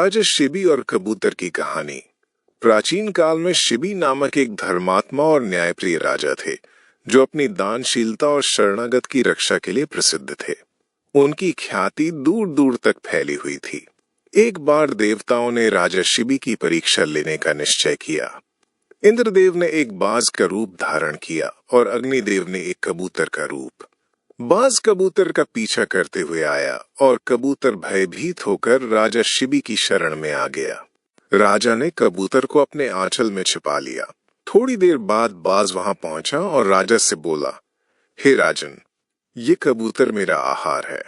राजा शिबी और कबूतर की कहानी। प्राचीन काल में शिबी नामक एक धर्मात्मा और न्यायप्रिय राजा थे, जो अपनी दानशीलता और शरणागत की रक्षा के लिए प्रसिद्ध थे। उनकी ख्याति दूर दूर तक फैली हुई थी। एक बार देवताओं ने राजा शिबी की परीक्षा लेने का निश्चय किया। इंद्रदेव ने एक बाज का रूप धारण किया और अग्निदेव ने एक कबूतर का रूप। बाज कबूतर का पीछा करते हुए आया और कबूतर भयभीत होकर राजा शिबी की शरण में आ गया। राजा ने कबूतर को अपने आंचल में छिपा लिया। थोड़ी देर बाद बाज वहां पहुंचा और राजा से बोला, हे राजन, ये कबूतर मेरा आहार है।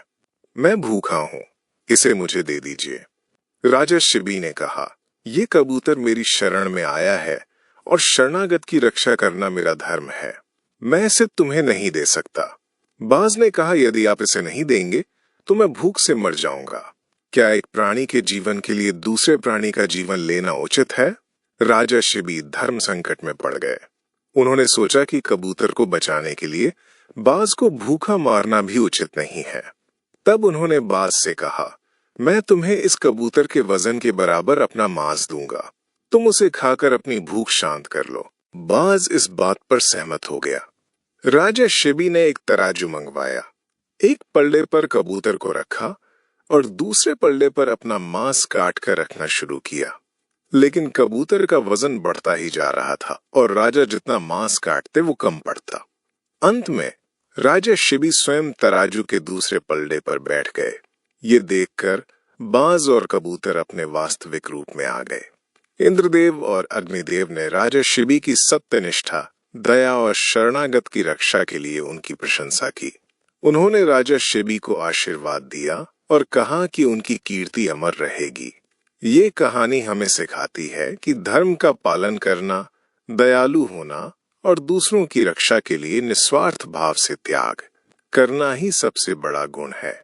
मैं भूखा हूं, इसे मुझे दे दीजिए। राजा शिबी ने कहा, ये कबूतर मेरी शरण में आया है और शरणागत की रक्षा करना मेरा धर्म है। मैं इसे तुम्हें नहीं दे सकता। बाज ने कहा, यदि आप इसे नहीं देंगे तो मैं भूख से मर जाऊंगा। क्या एक प्राणी के जीवन के लिए दूसरे प्राणी का जीवन लेना उचित है? राजा शिबी धर्म संकट में पड़ गए। उन्होंने सोचा कि कबूतर को बचाने के लिए बाज को भूखा मारना भी उचित नहीं है। तब उन्होंने बाज से कहा, मैं तुम्हें इस कबूतर के वजन के बराबर अपना मांस दूंगा। तुम उसे खाकर अपनी भूख शांत कर लो। बाज इस बात पर सहमत हो गया। राजा शिबी ने एक तराजू मंगवाया। एक पल्ले पर कबूतर को रखा और दूसरे पल्ले पर अपना मांस काट कर रखना शुरू किया। लेकिन कबूतर का वजन बढ़ता ही जा रहा था और राजा जितना मांस काटते वो कम पड़ता। अंत में राजा शिबी स्वयं तराजू के दूसरे पल्ले पर बैठ गए। ये देखकर बाज और कबूतर अपने वास्तविक रूप में आ गए। इंद्रदेव और अग्निदेव ने राजा शिबी की सत्यनिष्ठा, दया और शरणागत की रक्षा के लिए उनकी प्रशंसा की। उन्होंने राजा शिबी को आशीर्वाद दिया और कहा कि उनकी कीर्ति अमर रहेगी। ये कहानी हमें सिखाती है कि धर्म का पालन करना, दयालु होना और दूसरों की रक्षा के लिए निस्वार्थ भाव से त्याग करना ही सबसे बड़ा गुण है।